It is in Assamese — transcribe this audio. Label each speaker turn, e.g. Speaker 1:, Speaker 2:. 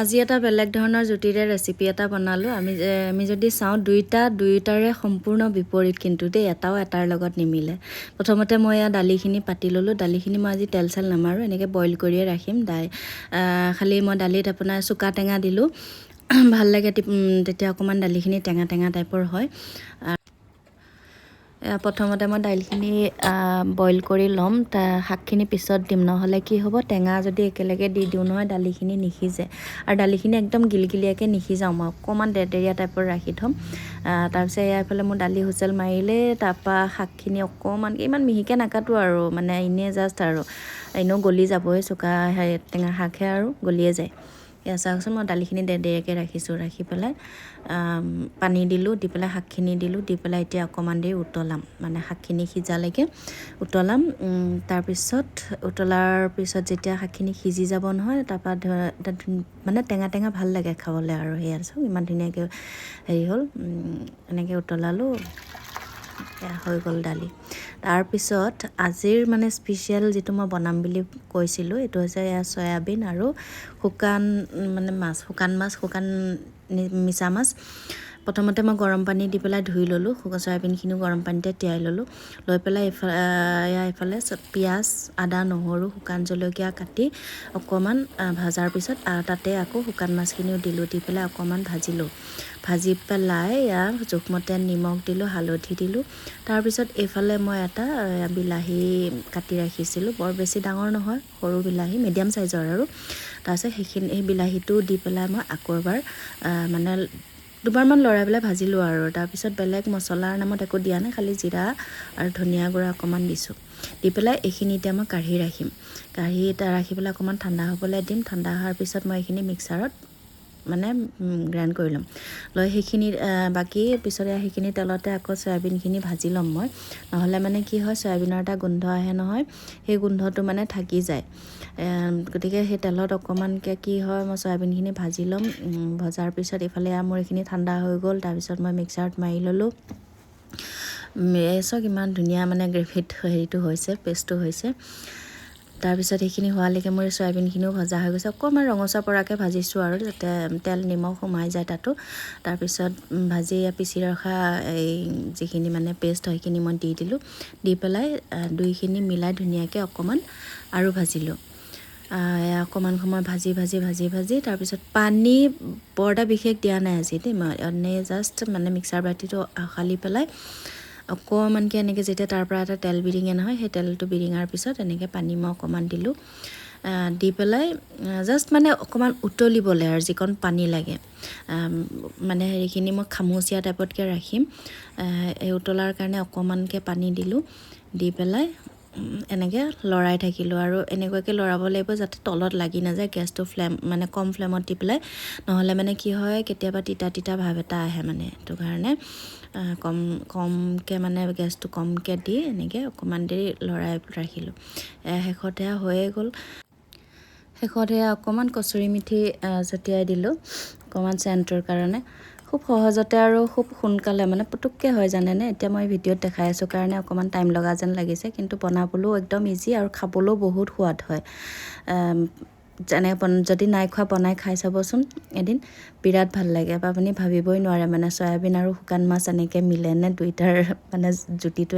Speaker 1: আজি এটা বেলেগ ধৰণৰ জুতিৰে ৰেচিপি এটা বনালোঁ। আমি যদি চাওঁ দুইটাৰে সম্পূৰ্ণ বিপৰীত কিন্তু দেই, এটাও এটাৰ লগত নিমিলে। প্ৰথমতে মই ইয়াত দালিখিনি পাতি ল'লোঁ। দালিখিনি মই আজি তেল চেল নামাৰোঁ, এনেকৈ বইল কৰিয়ে ৰাখিম। খালি মই দালিত আপোনাৰ চুকা টেঙা দিলোঁ, ভাল লাগে তেতিয়া অকণমান দালিখিনি টেঙা টেঙা টাইপৰ হয়। প্ৰথমতে মই দাইলখিনি বইল কৰি ল'ম, শাকখিনি পিছত দিম, নহ'লে কি হ'ব টেঙা যদি একেলগে দি দিওঁ নহয় দালিখিনি নিসিজে। আৰু দালিখিনি একদম গিলগিলীয়াকৈ নিসিজাওঁ, মই অকণমান দেৰদেৰীয়া টাইপৰ ৰাখি থ'ম। তাৰপিছত এইফালে মোৰ দালি হুইচেল মাৰিলে, তাৰপৰা শাকখিনি অকণমান ইমান মিহিকৈ নাকাটো আৰু মানে এনেই জাষ্ট আৰু এনেও গলি যাবই, চুকা টেঙা শাকহে আৰু গলিয়ে যায়। এয়া চাওকচোন, মই দালিখিনি দেৰদেৰীয়াকৈ ৰাখিছোঁ, ৰাখি পেলাই পানী দিলোঁ, দি পেলাই শাকখিনি দিলোঁ, দি পেলাই এতিয়া অকণমান দেৰি উতলাম, মানে শাকখিনি সিজালৈকে উতলাম। তাৰপিছত উতলাৰ পিছত যেতিয়া শাকখিনি সিজি যাব নহয়, তাৰপৰা মানে টেঙা টেঙা ভাল লাগে খাবলৈ আৰু সেয়া চাওক ইমান ধুনীয়াকৈ হেৰি হ'ল, এনেকৈ উতলালোঁ, হৈ গ'ল দালি। তাৰপিছত আজিৰ মানে স্পেচিয়েল যিটো মই বনাম বুলি কৈছিলোঁ, এইটো হৈছে এয়া চয়াবিন আৰু শুকান মিছা মাছ। প্ৰথমতে মই গৰম পানী দি পেলাই ধুই ল'লোঁ, চয়াবিনখিনিও গৰম পানীতে তিয়াই ল'লোঁ, লৈ পেলাই এইফালে পিঁয়াজ, আদা, নহৰু, শুকান জলকীয়া কাটি অকণমান ভজাৰ পিছত তাতে আকৌ শুকান মাছখিনিও দিলোঁ, দি পেলাই অকণমান ভাজিলোঁ। ভাজি পেলাই ইয়াৰ জোখমতে নিমখ দিলোঁ, হালধি দিলোঁ। তাৰপিছত এইফালে মই এটা বিলাহী কাটি ৰাখিছিলোঁ, বৰ বেছি ডাঙৰ নহয়, সৰু বিলাহী মিডিয়াম চাইজৰ আৰু। তাৰপিছত সেই বিলাহীটো দি পেলাই মই আকৌ এবাৰ মানে দুবাৰমান লৰাই পেলাই ভাজিলোঁ আৰু। তাৰপিছত বেলেগ মছলাৰ নামত একো দিয়া নাই, খালি জিৰা আৰু ধনিয়া গুড়া অকণমান দিছোঁ। দি পেলাই এইখিনি এতিয়া মই কাঢ়ি ৰাখিম, ৰাখি পেলাই অকণমান ঠাণ্ডা হ'বলৈ দিম। ঠাণ্ডা হোৱাৰ পিছত মই এইখিনি মিক্সাৰত মানে গ্ৰাইণ্ড কৰি ল'ম, লৈ সেইখিনি বাকী পিছতে সেইখিনি তেলতে আকৌ চয়াবিনখিনি ভাজি ল'ম মই, নহ'লে মানে কি হয় চয়াবিনৰ এটা গোন্ধ আহে নহয়, সেই গোন্ধটো মানে থাকি যায়। গতিকে সেই তেলত অকণমানকৈ কি হয় মই চয়াবিনখিনি ভাজি ল'ম, ভজাৰ পিছত এইফালে মোৰ এইখিনি ঠাণ্ডা হৈ গ'ল। তাৰপিছত মই মিক্সাৰত মাৰি ল'লোঁ, চাওক ইমান ধুনীয়া মানে গ্ৰেভিত হেৰিটো হৈছে, পেষ্টটো হৈছে। তাৰপিছত সেইখিনি হোৱালৈকে মোৰ চয়াবিনখিনিও ভজা হৈ গৈছে, অকণমান ৰঙচুৱা পৰাকৈ ভাজিছোঁ আৰু যাতে তেল নিমখ সোমাই যায় তাতো। তাৰপিছত ভাজি পিচি ৰখা এই যিখিনি মানে পেষ্ট হয় সেইখিনি মই দি দিলোঁ, দি পেলাই দুইখিনি মিলাই ধুনীয়াকৈ অকণমান আৰু ভাজিলোঁ। অকণমান সময় ভাজি তাৰপিছত পানী বৰ এটা বিশেষ দিয়া নাই আজি দেই, মই এনেই জাষ্ট মানে মিক্সাৰ বাতিটো আখালি পেলাই অকণমানকৈ এনেকৈ যেতিয়া তাৰ পৰা এটা তেল বিৰিঙে নহয়, সেই তেলটো বিৰিঙাৰ পিছত এনেকৈ পানী মই অকণমান দিলোঁ, দি পেলাই জাষ্ট মানে অকণমান উতলিবলৈ আৰু যিকণ পানী লাগে, মানে হেৰিখিনি মই খামুচীয়া টাইপতকৈ ৰাখিম। এই উতলাৰ কাৰণে অকণমানকৈ পানী দিলোঁ, দি পেলাই এনেকৈ লৰাই থাকিলোঁ আৰু এনেকুৱাকৈ লৰাব লাগিব যাতে তলত লাগি নাযায়। গেছটো মানে কম ফ্লেমত দি পেলাই, নহ'লে মানে কি হয় কেতিয়াবা তিতা ভাৱ এটা আহে, মানে সেইটো কাৰণে কমকৈ মানে গেছটো কমকৈ দি এনেকৈ অকণমান দেৰি লৰাই ৰাখিলোঁ। শেষত হৈয়ে গ'ল। শেষত অকণমান কচুৰি মেথি ছটিয়াই দিলোঁ, অকণমান চেণ্টৰ কাৰণে। খুব সহজতে আৰু খুব সোনকালে মানে পুটুককৈ হয় জানেনে। এতিয়া মই ভিডিঅ'ত দেখাই আছোঁ কাৰণে অকণমান টাইম লগা যেন লাগিছে, কিন্তু বনাবলৈও একদম ইজি আৰু খাবলৈও বহুত সোৱাদ হয়। যদি নাই খোৱা বনাই খাই চাবচোন এদিন, বিৰাট ভাল লাগে। আপুনি ভাবিবই নোৱাৰে মানে চয়াবিন আৰু শুকান মাছ এনেকৈ মিলেনে, দুইটাৰ মানে জুতিটো